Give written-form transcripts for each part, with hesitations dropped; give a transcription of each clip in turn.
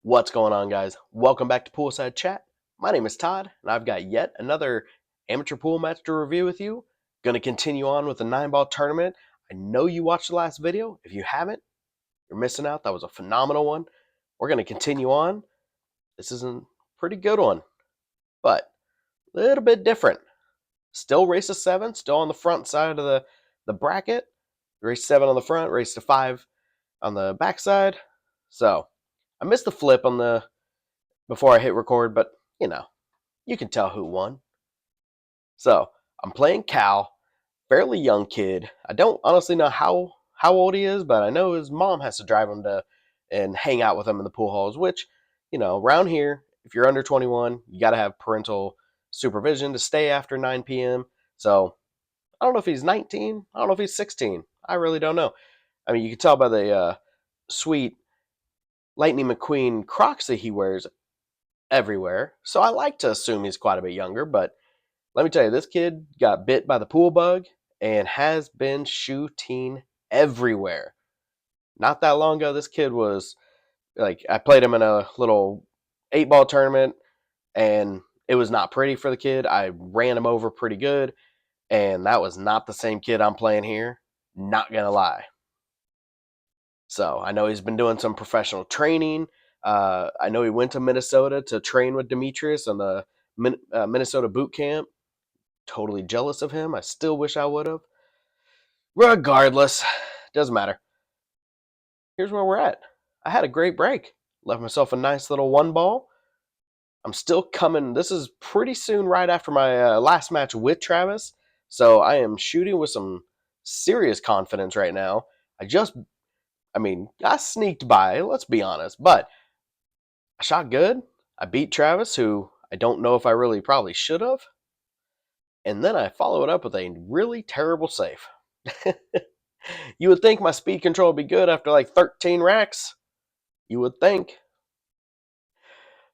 What's going on, guys? Welcome back to Poolside Chat. My name is Todd, and I've got yet another amateur pool match to review with you. Going to continue on with the 9-ball tournament. I know you watched the last video. If you haven't, you're missing out. That was a phenomenal one. We're going to continue on. This is a pretty good one, but a little bit different. Still race to 7, still on the front side of the bracket. Race 7 on the front, race to 5 on the back side. So, I missed the flip on the before I hit record, but you can tell who won. So I'm playing Cal, fairly young kid. I don't honestly know how old he is, but I know his mom has to drive him to and hang out with him in the pool halls, which, around here, if you're under 21, you got to have parental supervision to stay after 9 p.m. So I don't know if he's 19. I don't know if he's 16. I really don't know. I mean, you can tell by the sweet Lightning McQueen Crocs that he wears everywhere. So I like to assume he's quite a bit younger, but let me tell you, this kid got bit by the pool bug and has been shooting everywhere. Not that long ago, this kid was like, I played him in a little 8-ball tournament, and it was not pretty for the kid. I ran him over pretty good, and that was not the same kid I'm playing here. Not gonna lie. So I know he's been doing some professional training. I know he went to Minnesota to train with Demetrius on the Minnesota boot camp. Totally jealous of him. I still wish I would have. Regardless, doesn't matter. Here's where we're at. I had a great break. Left myself a nice little 1-ball. I'm still coming. This is pretty soon right after my last match with Travis. So I am shooting with some serious confidence right now. I sneaked by, let's be honest, but I shot good. I beat Travis, who I don't know if I really probably should have. And then I follow it up with a really terrible save. You would think my speed control would be good after like 13 racks. You would think.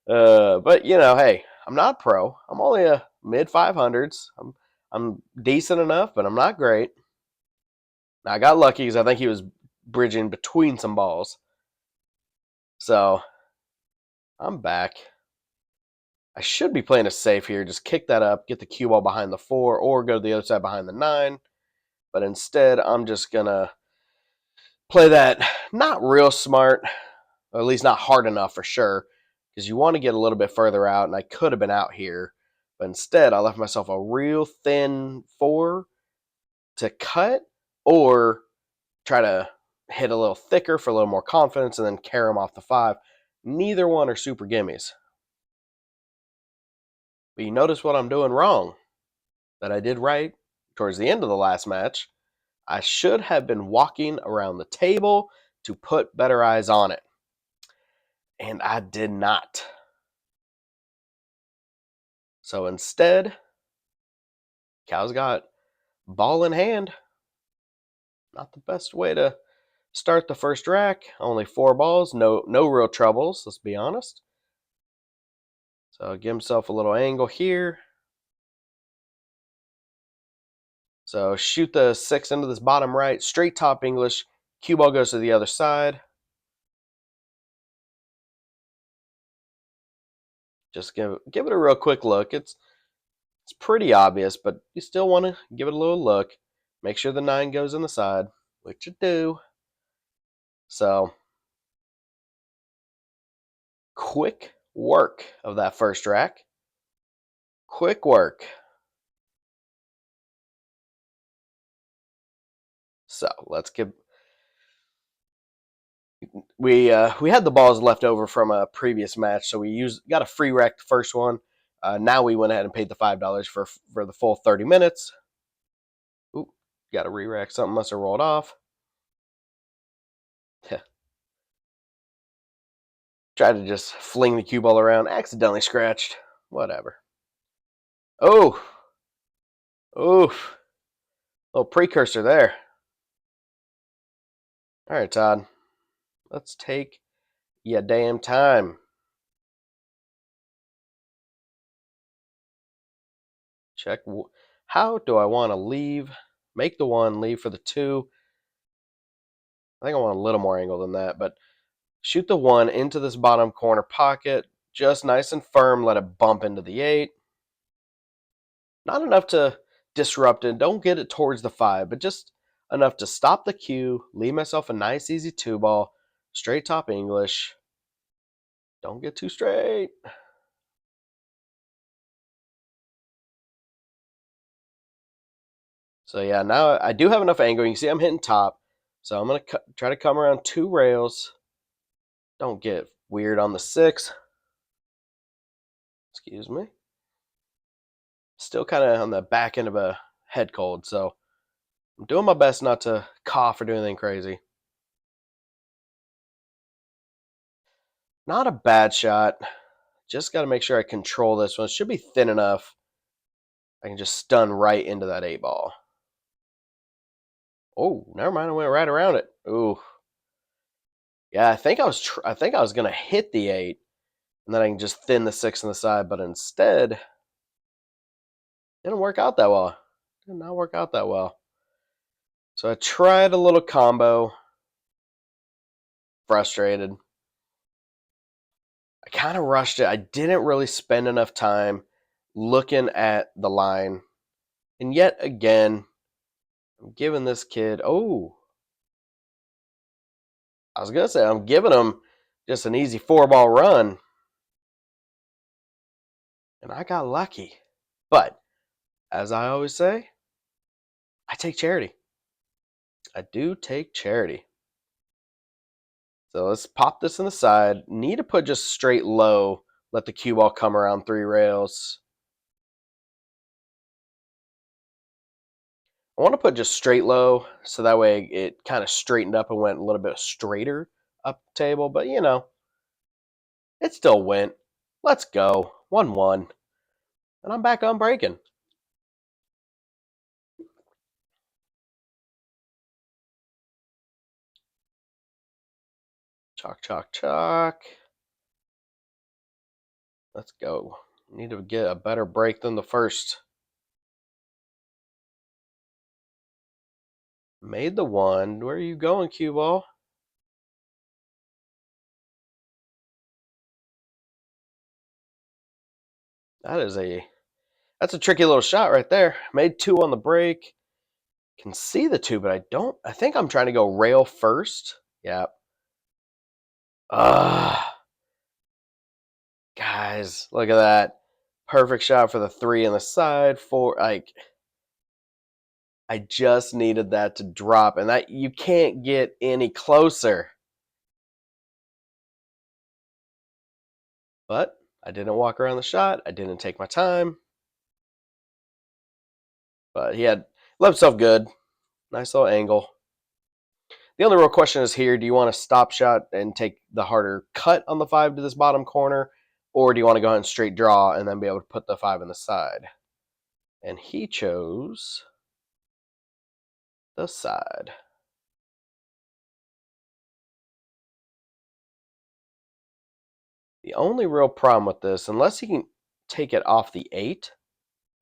But hey, I'm not pro. I'm only a mid 500s. I'm decent enough, but I'm not great. Now, I got lucky because I think he was bridging between some balls. So I'm back. I should be playing a safe here. Just kick that up, get the cue ball behind the 4, or go to the other side behind the 9. But instead, I'm just going to play that not real smart, or at least not hard enough for sure, because you want to get a little bit further out, and I could have been out here. But instead, I left myself a real thin 4 to cut, or try to hit a little thicker for a little more confidence, and then carry them off the 5. Neither one are super gimmies. But you notice what I'm doing wrong that I did right towards the end of the last match. I should have been walking around the table to put better eyes on it. And I did not. So instead, Cal's got ball in hand. Not the best way to start the first rack. Only 4 balls, no real troubles, let's be honest. So give himself a little angle here. So shoot the 6 into this bottom right, straight top English. Cue ball goes to the other side. Just give it a real quick look. It's pretty obvious, but you still want to give it a little look. Make sure the 9 goes in the side, which you do. So quick work of that first rack. Quick work. So let's give. We had the balls left over from a previous match, so we got a free rack the first one. Now we went ahead and paid the $5 for the full 30 minutes. Ooh, got a re-rack. Something must have rolled off. Tried to just fling the cue ball around. Accidentally scratched. Whatever. Oh. Oof. Little precursor there. All right, Todd. Let's take your damn time. Check. How do I want to leave? Make the 1, leave for the 2. I think I want a little more angle than that, but Shoot the 1 into this bottom corner pocket, just nice and firm, let it bump into the 8. Not enough to disrupt it, don't get it towards the 5, but just enough to stop the cue, leave myself a nice easy 2-ball, straight top English. Don't get too straight. So yeah, now I do have enough angle. You can see I'm hitting top. So I'm going to try to come around 2 rails. Don't get weird on the 6. Excuse me. Still kind of on the back end of a head cold, so I'm doing my best not to cough or do anything crazy. Not a bad shot. Just got to make sure I control this one. It should be thin enough. I can just stun right into that 8-ball. Oh, never mind. I went right around it. Ooh. Yeah, I think I was gonna hit the 8, and then I can just thin the 6 on the side, but instead, didn't work out that well. Did not work out that well. So I tried a little combo. Frustrated. I kind of rushed it. I didn't really spend enough time looking at the line. And yet again, I'm giving this kid, oh, I was going to say, I'm giving him just an easy 4-ball run. And I got lucky. But, as I always say, I take charity. I do take charity. So let's pop this in the side. Need to put just straight low. Let the cue ball come around 3 rails. I want to put just straight low, so that way it kind of straightened up and went a little bit straighter up the table. But, you know, it still went. Let's go. 1-1. And I'm back on breaking. Chalk, chalk, chalk. Let's go. Need to get a better break than the first. Made the 1. Where are you going, cue ball? That's a tricky little shot right there. Made 2 on the break. Can see the 2, but I think I'm trying to go rail first. Yeah. Guys, look at that. Perfect shot for the 3 on the side. 4, like, I just needed that to drop, and that you can't get any closer. But I didn't walk around the shot. I didn't take my time. But he had left himself good. Nice little angle. The only real question is here, do you want to stop shot and take the harder cut on the 5 to this bottom corner, or do you want to go ahead and straight draw and then be able to put the 5 in the side? And he chose the side. The only real problem with this, unless he can take it off the 8,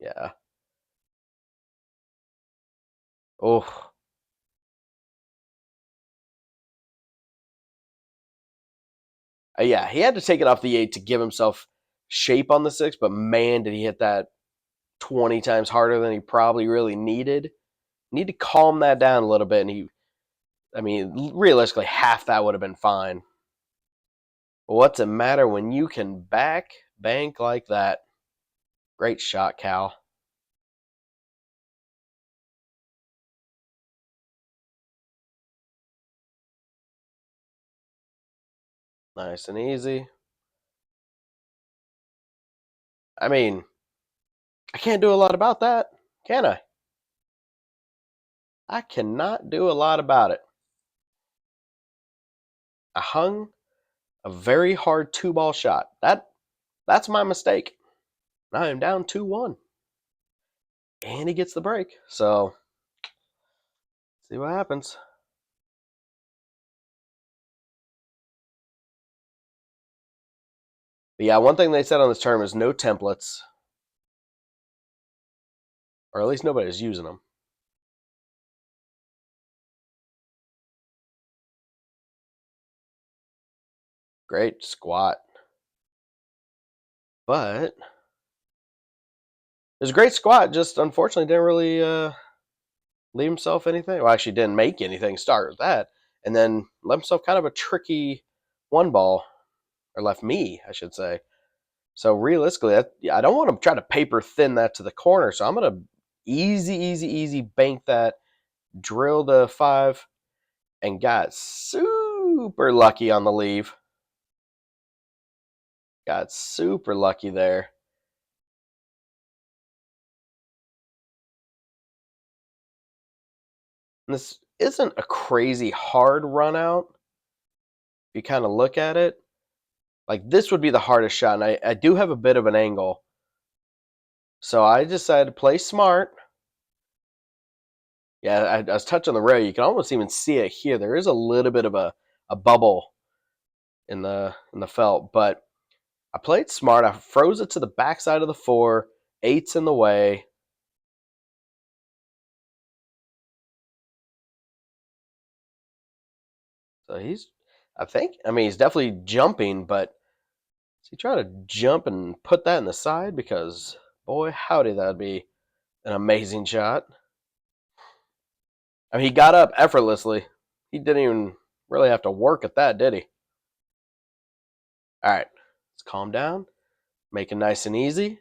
yeah. Oh. Yeah, he had to take it off the 8 to give himself shape on the 6, but man, did he hit that 20 times harder than he probably really needed. Need to calm that down a little bit, and realistically, half that would have been fine. But what's it matter when you can bank like that? Great shot, Cal. Nice and easy. I can't do a lot about that, can I? I cannot do a lot about it. I hung a very hard 2-ball shot. That's my mistake. I am down 2-1. And he gets the break. So, see what happens. But yeah, one thing they said on this term is no templates. Or at least nobody's using them. Great squat. But it was a great squat, just unfortunately didn't really leave himself anything. Well, actually didn't make anything start with that. And then left himself kind of a tricky one ball, or left me, I should say. So realistically, I don't want to try to paper thin that to the corner. So I'm going to easy bank that, drill the 5, and got super lucky on the leave. Got super lucky there. And this isn't a crazy hard run out. If you kind of look at it, like this would be the hardest shot. And I do have a bit of an angle. So I decided to play smart. Yeah, I was touching the rail. You can almost even see it here. There is a little bit of a bubble in the felt, but I played smart. I froze it to the backside of the 4. 8's in the way. So he's definitely jumping, but is he trying to jump and put that in the side? Because boy, howdy, that'd be an amazing shot. I mean, he got up effortlessly. He didn't even really have to work at that, did he? All right, let's calm down. Make it nice and easy.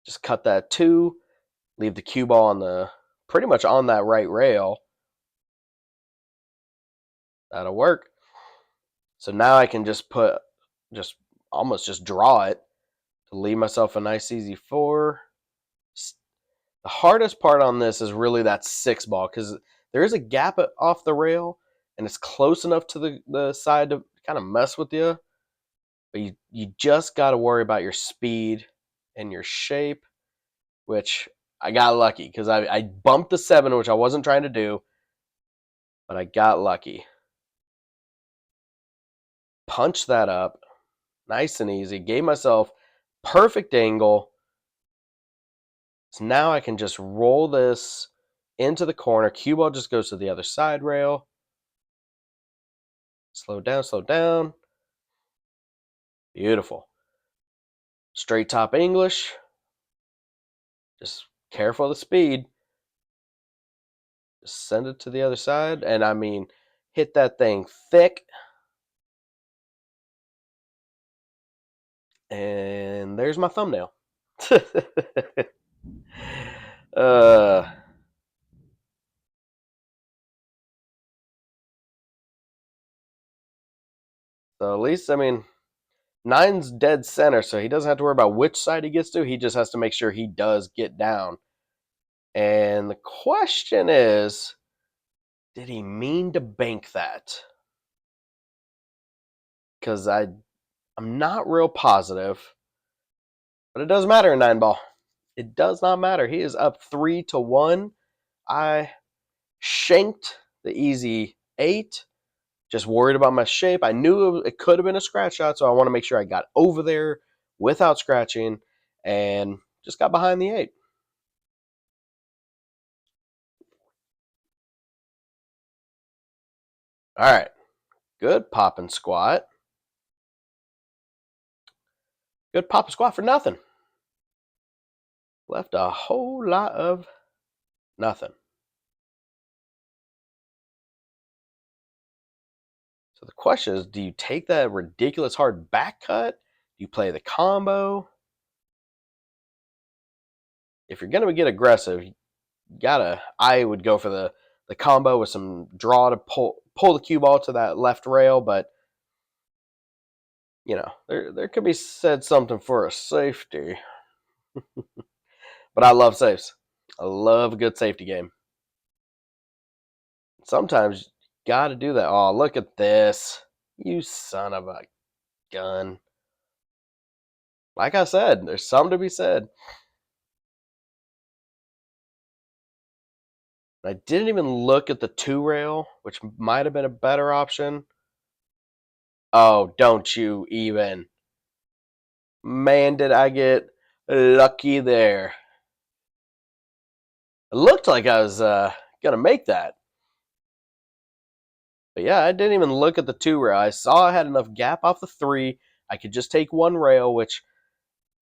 Just cut that 2. Leave the cue ball on the pretty much on that right rail. That'll work. So now I can just almost just draw it to leave myself a nice easy 4. The hardest part on this is really that 6 ball because there is a gap off the rail and it's close enough to the side to kind of mess with you. But you just got to worry about your speed and your shape, which I got lucky because I bumped the 7, which I wasn't trying to do, but I got lucky. Punched that up nice and easy. Gave myself perfect angle. So now I can just roll this into the corner. Cue ball just goes to the other side rail. Slow down, slow down. Beautiful. Straight top English. Just careful of the speed. Just send it to the other side. And I mean, hit that thing thick. And there's my thumbnail. uh, so at least, I mean, 9's dead center, so he doesn't have to worry about which side he gets to. He just has to make sure he does get down. And the question is, did he mean to bank that? Because I'm not real positive. But it doesn't matter in 9 ball. It does not matter. He is up 3-1. I shanked the easy 8. Just worried about my shape. I knew it could have been a scratch shot, so I want to make sure I got over there without scratching and just got behind the 8. All right. Good pop and squat. Good pop and squat for nothing. Left a whole lot of nothing. So the question is, do you take that ridiculous hard back cut? Do you play the combo? If you're going to get aggressive, I would go for the combo with some draw to pull the cue ball to that left rail, but you know, there could be said something for a safety. But I love safes. I love a good safety game. Sometimes you got to do that. Oh, look at this. You son of a gun. Like I said, there's something to be said. I didn't even look at the 2 rail, which might have been a better option. Oh, don't you even. Man, did I get lucky there. It looked like I was going to make that. But yeah, I didn't even look at the 2 rail. I saw I had enough gap off the 3. I could just take 1 rail, which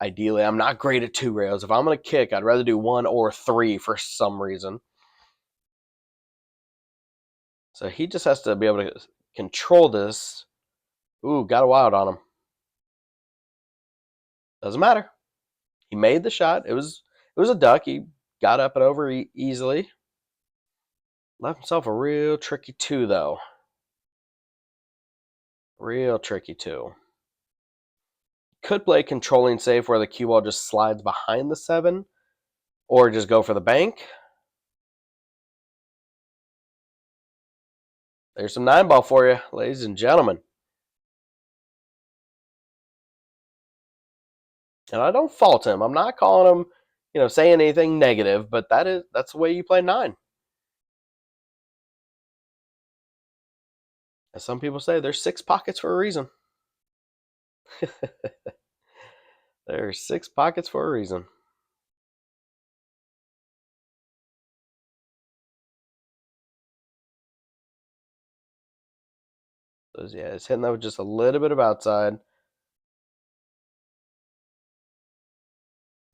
ideally I'm not great at 2 rails. If I'm going to kick, I'd rather do 1 or 3 for some reason. So he just has to be able to control this. Ooh, got a wild on him. Doesn't matter. He made the shot. It was a duck. He got up and over easily. Left himself a real tricky 2, though. Real tricky 2. Could play controlling safe where the cue ball just slides behind the 7, or just go for the bank. There's some 9 ball for you, ladies and gentlemen. And I don't fault him. I'm not calling him, saying anything negative, but that's the way you play 9. As some people say, there's 6 pockets for a reason. There's 6 pockets for a reason. So yeah, it's hitting that with just a little bit of outside.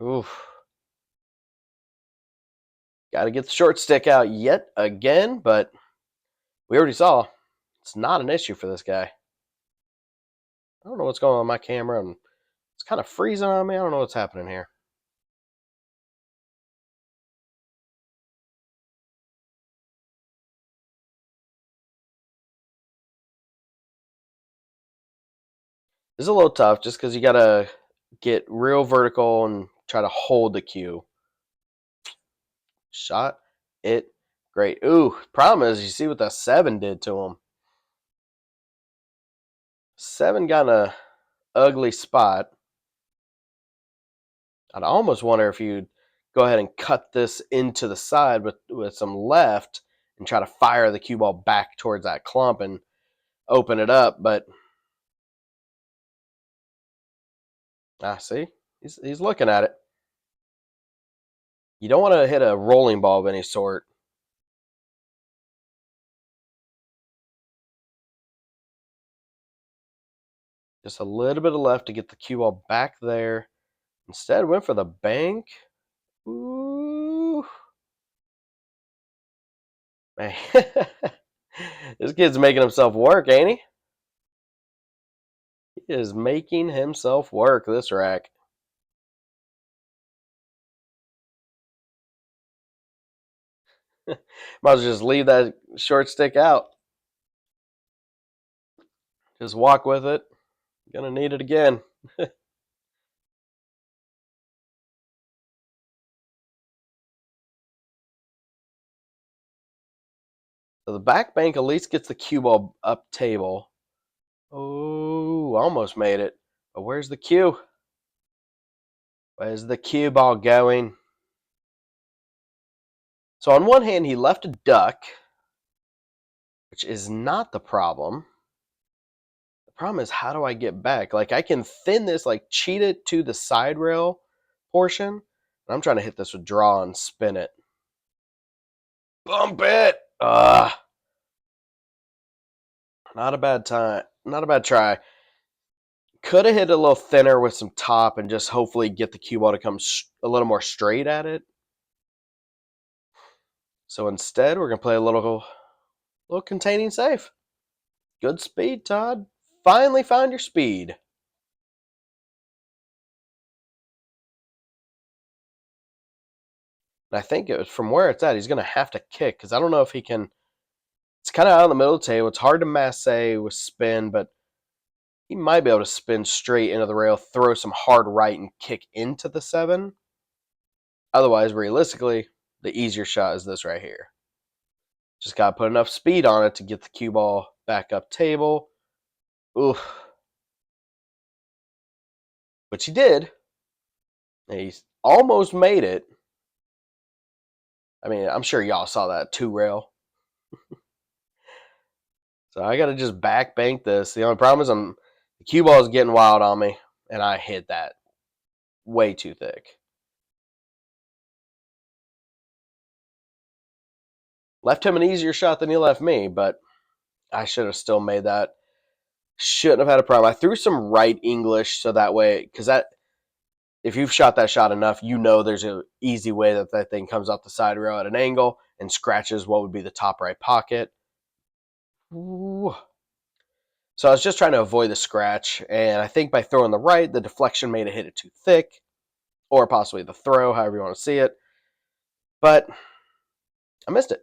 Oof. Got to get the short stick out yet again, but we already saw it's not an issue for this guy. I don't know what's going on with my camera, and it's kind of freezing on me. I don't know what's happening here. This is a little tough just because you got to get real vertical and try to hold the cue. Shot it. Great. Ooh, problem is you see what that 7 did to him. 7 got in a ugly spot. I'd almost wonder if you'd go ahead and cut this into the side with some left and try to fire the cue ball back towards that clump and open it up, but see, he's looking at it. You don't want to hit a rolling ball of any sort. Just a little bit of left to get the cue ball back there. Instead, went for the bank. Ooh. Man. This kid's making himself work, ain't he? He is making himself work, this rack. Might as well just leave that short stick out. Just walk with it. Gonna need it again. So the back bank at least gets the cue ball up table. Oh, almost made it. But where's the cue? Where's the cue ball going? So on one hand, he left a duck, which is not the problem. The problem is, how do I get back? Like, I can thin this, like cheat it to the side rail portion. And I'm trying to hit this with draw and spin it. Bump it! Not a bad time. Not a bad try. Could have hit a little thinner with some top and just hopefully get the cue ball to come a little more straight at it. So instead, we're going to play a little containing safe. Good speed, Todd. Finally found your speed. And I think from where it's at, he's going to have to kick because I don't know if he can. It's kind of out in the middle of the table. It's hard to masse with spin, but he might be able to spin straight into the rail, throw some hard right, and kick into the 7. Otherwise, realistically, the easier shot is this right here. Just got to put enough speed on it to get the cue ball back up table. Oof. Which he did. He's almost made it. I mean, I'm sure y'all saw that 2 rail. So I got to just back bank this. The only problem is the cue ball is getting wild on me, and I hit that way too thick. Left him an easier shot than he left me, but I should have still made that. Shouldn't have had a problem. I threw some right English so that way, because that if you've shot that shot enough, you know there's an easy way that that thing comes off the side rail at an angle and scratches what would be the top right pocket. Ooh. So I was just trying to avoid the scratch, and I think by throwing the right, the deflection made it hit it too thick, or possibly the throw, however you want to see it. But I missed it.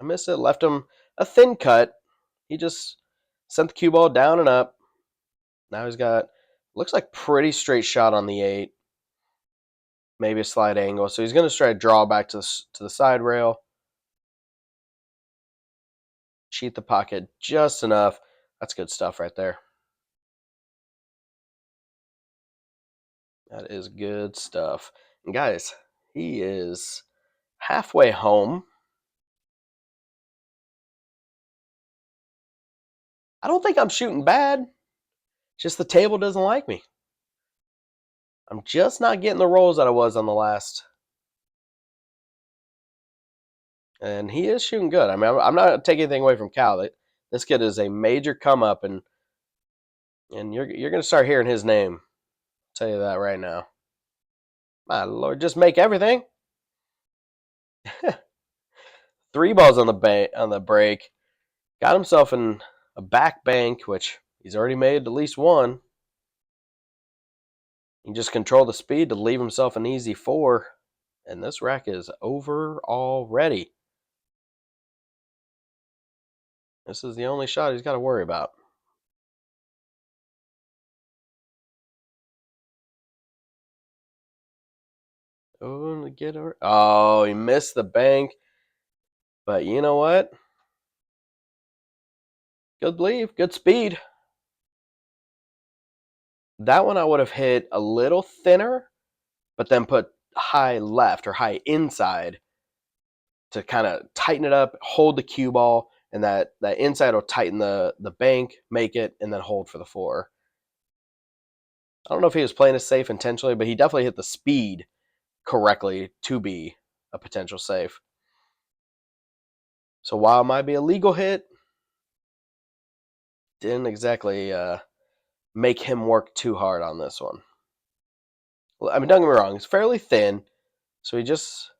I missed it. Left him a thin cut. He just sent the cue ball down and up. Now he's got, looks like pretty straight shot on the 8. Maybe a slight angle. So he's going to try to draw back to the side rail. Cheat the pocket just enough. That's good stuff right there. That is good stuff. And guys, he is halfway home. I don't think I'm shooting bad. Just the table doesn't like me. I'm just not getting the rolls that I was on the last. And he is shooting good. I mean, I'm not taking anything away from Cal. This kid is a major come up, and you're going to start hearing his name. I'll tell you that right now. My Lord, just make everything. 3 balls on the break. Got himself in a back bank, which he's already made at least one. He just control the speed to leave himself an easy 4. And this rack is over already. This is the only shot he's got to worry about. Oh, get over. Oh, he missed the bank. But you know what? Good leave, good speed. That one I would have hit a little thinner, but then put high left or high inside to kind of tighten it up, hold the cue ball, and that inside will tighten the bank, make it, and then hold for the 4. I don't know if he was playing it safe intentionally, but he definitely hit the speed correctly to be a potential safe. So while it might be a legal hit, didn't exactly make him work too hard on this one. I mean, don't get me wrong, it's fairly thin, so he just,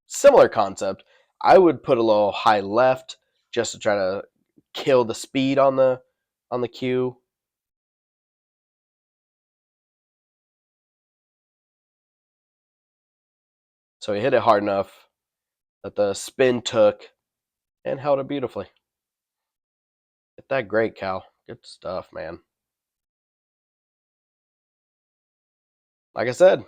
similar concept. I would put a little high left just to try to kill the speed on the cue. So he hit it hard enough that the spin took and held it beautifully. Hit that great, Cal. Good stuff, man. Like I said,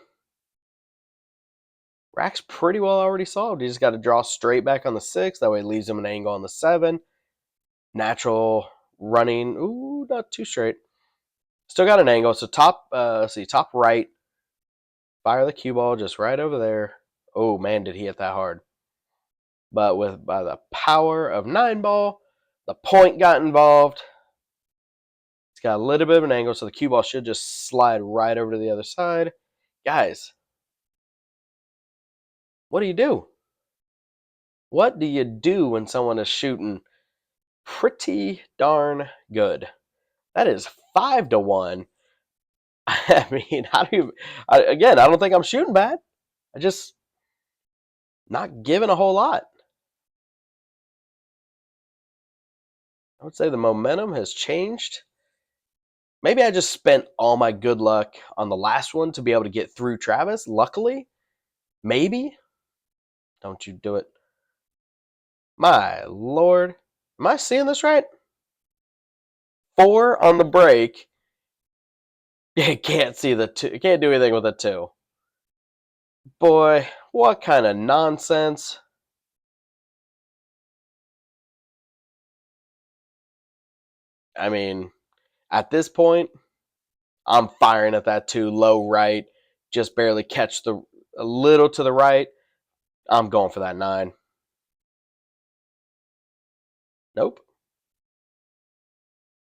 rack's pretty well already solved. You just got to draw straight back on the 6. That way it leaves him an angle on the 7. Natural running. Ooh, not too straight. Still got an angle. So top right. Fire the cue ball just right over there. Oh man, did he hit that hard. But by the power of 9 ball, the point got involved. It's got a little bit of an angle, so the cue ball should just slide right over to the other side. Guys, what do you do? What do you do when someone is shooting pretty darn good? That is 5-1. I mean, how do you? Again, I don't think I'm shooting bad. I just not giving a whole lot. I would say the momentum has changed. Maybe I just spent all my good luck on the last one to be able to get through Travis. Luckily, maybe. Don't you do it. My Lord. Am I seeing this right? 4 on the break. You can't see the 2. You can't do anything with a 2. Boy, what kind of nonsense. I mean, at this point, I'm firing at that 2 low right. Just barely catch a little to the right. I'm going for that 9. Nope.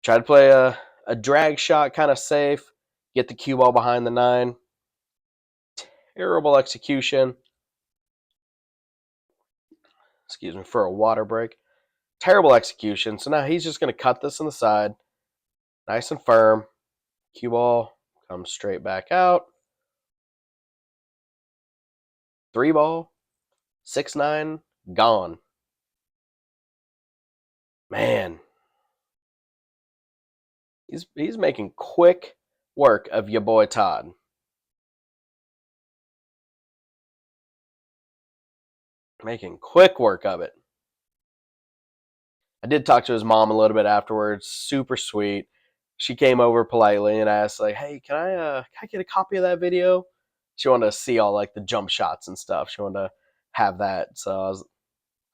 Try to play a drag shot kind of safe. Get the cue ball behind the 9. Terrible execution. Excuse me for a water break. Terrible execution. So now he's just going to cut this on the side. Nice and firm. Cue ball comes straight back out. 3 ball. 6-9. Gone. Man. He's making quick work of your boy Todd. Making quick work of it. I did talk to his mom a little bit afterwards. Super sweet. She came over politely and asked, like, "Hey, can I get a copy of that video?" She wanted to see all like the jump shots and stuff. She wanted to have that. So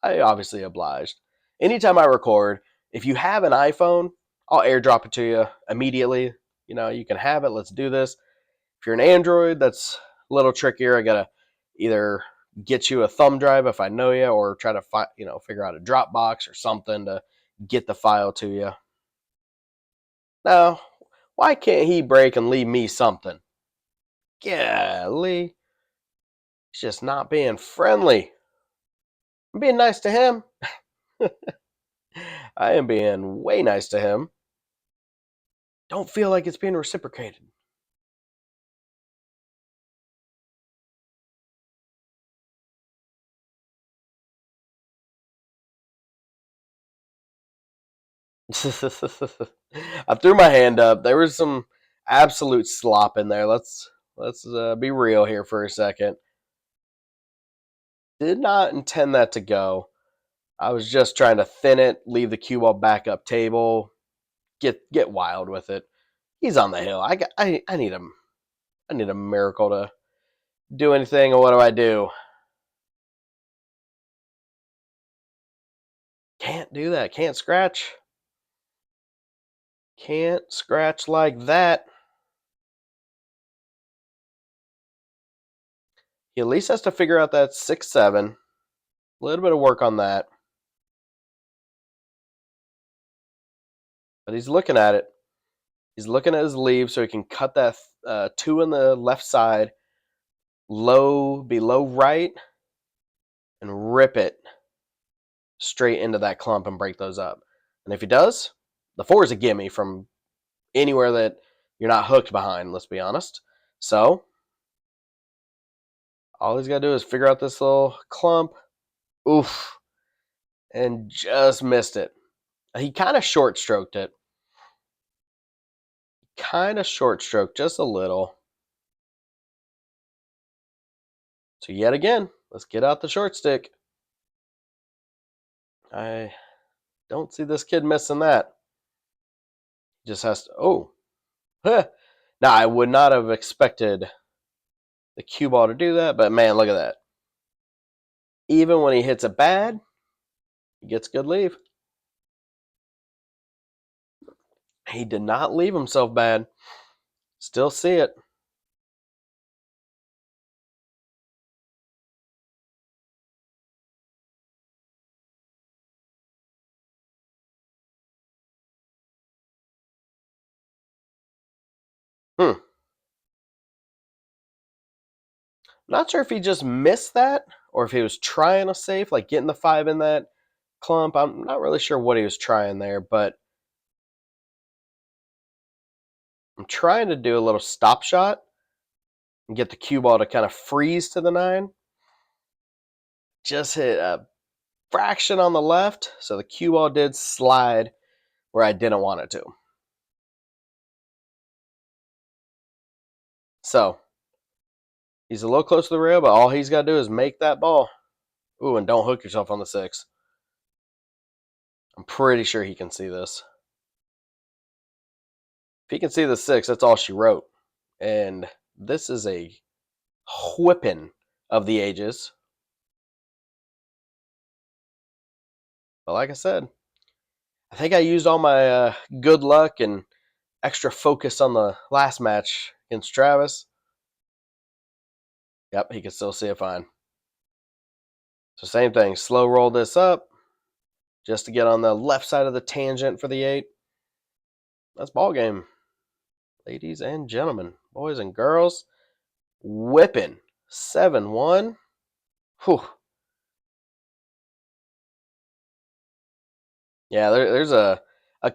I obviously obliged. Anytime I record, if you have an iPhone, I'll airdrop it to you immediately. You know, you can have it. Let's do this. If you're an Android, that's a little trickier. I gotta either get you a thumb drive if I know you, or try to figure out a Dropbox or something to get the file to you. Now, why can't he break and leave me something? Golly, he's just not being friendly. I'm being nice to him. I am being way nice to him. Don't feel like it's being reciprocated. I threw my hand up. There was some absolute slop in there. Let's be real here for a second. Did not intend that to go. I was just trying to thin it, leave the cue ball back up table, get wild with it. He's on the hill. I need him. I need a miracle to do anything. Or what do I do? Can't do that. Can't scratch. Can't scratch like that. He at least has to figure out that 6-7. A little bit of work on that. But he's looking at it. He's looking at his leave so he can cut that 2 in the left side, below right, and rip it straight into that clump and break those up. And if he does, the 4 is a gimme from anywhere that you're not hooked behind, let's be honest. So all he's got to do is figure out this little clump. Oof. And just missed it. He kind of short stroked it. Kind of short stroked, just a little. So yet again, let's get out the short stick. I don't see this kid missing that. Just has to. Oh. Now, I would not have expected the cue ball to do that, but man, look at that. Even when he hits it bad, he gets good leave. He did not leave himself bad. Still see it. Not sure if he just missed that or if he was trying a safe, like getting the 5 in that clump. I'm not really sure what he was trying there, but I'm trying to do a little stop shot and get the cue ball to kind of freeze to the 9. Just hit a fraction on the left, so the cue ball did slide where I didn't want it to. So he's a little close to the rail, but all he's got to do is make that ball. Ooh, and don't hook yourself on the 6. I'm pretty sure he can see this. If he can see the 6, that's all she wrote. And this is a whipping of the ages. But like I said, I think I used all my good luck and extra focus on the last match against Travis. Yep, he can still see it fine. So same thing, slow roll this up just to get on the left side of the tangent for the 8. That's ball game. Ladies and gentlemen, boys and girls, whipping 7-1. Whew. Yeah, there's a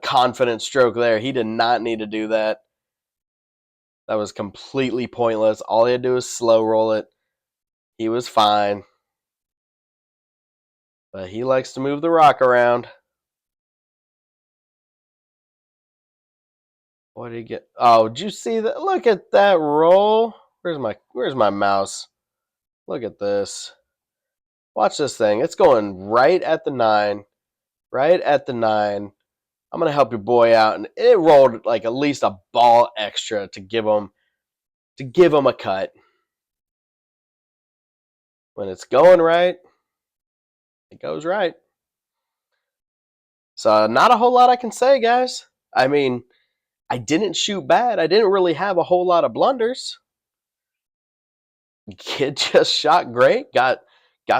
confident stroke there. He did not need to do that. That was completely pointless. All he had to do was slow roll it. He was fine. But he likes to move the rock around. What did he get? Oh, did you see that? Look at that roll. Where's my mouse? Look at this. Watch this thing. It's going right at the 9. Right at the 9. I'm gonna help your boy out, and it rolled like at least a ball extra to give him a cut. When it's going right, it goes right. So not a whole lot I can say, guys. I mean, I didn't shoot bad. I didn't really have a whole lot of blunders. Kid just shot great. Got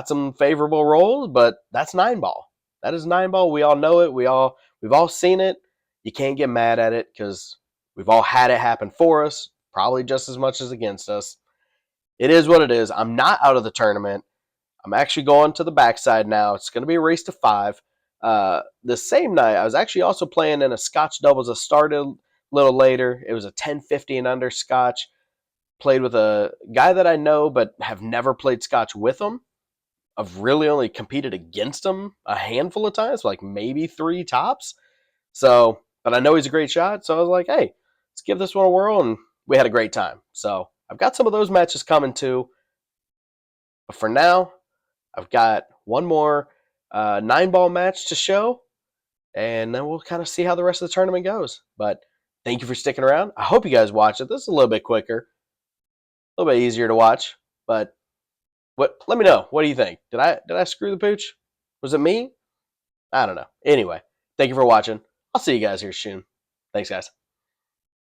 some favorable rolls, but that's 9-ball. That is 9-ball. We all know it. We've all seen it. You can't get mad at it because we've all had it happen for us, probably just as much as against us. It is what it is. I'm not out of the tournament. I'm actually going to the backside now. It's going to be a race to 5. The same night, I was actually also playing in a Scotch doubles. I started a little later. It was a 10-50 and under Scotch. Played with a guy that I know but have never played Scotch with him. I've really only competed against him a handful of times, like maybe 3 tops. So, but I know he's a great shot. So I was like, hey, let's give this one a whirl. And we had a great time. So I've got some of those matches coming too. But for now, I've got one more 9-ball match to show, and then we'll kind of see how the rest of the tournament goes. But thank you for sticking around. I hope you guys watch it. This is a little bit quicker, a little bit easier to watch. But let me know. What do you think? Did I screw the pooch? Was it me? I don't know. Anyway, thank you for watching. I'll see you guys here soon. Thanks, guys.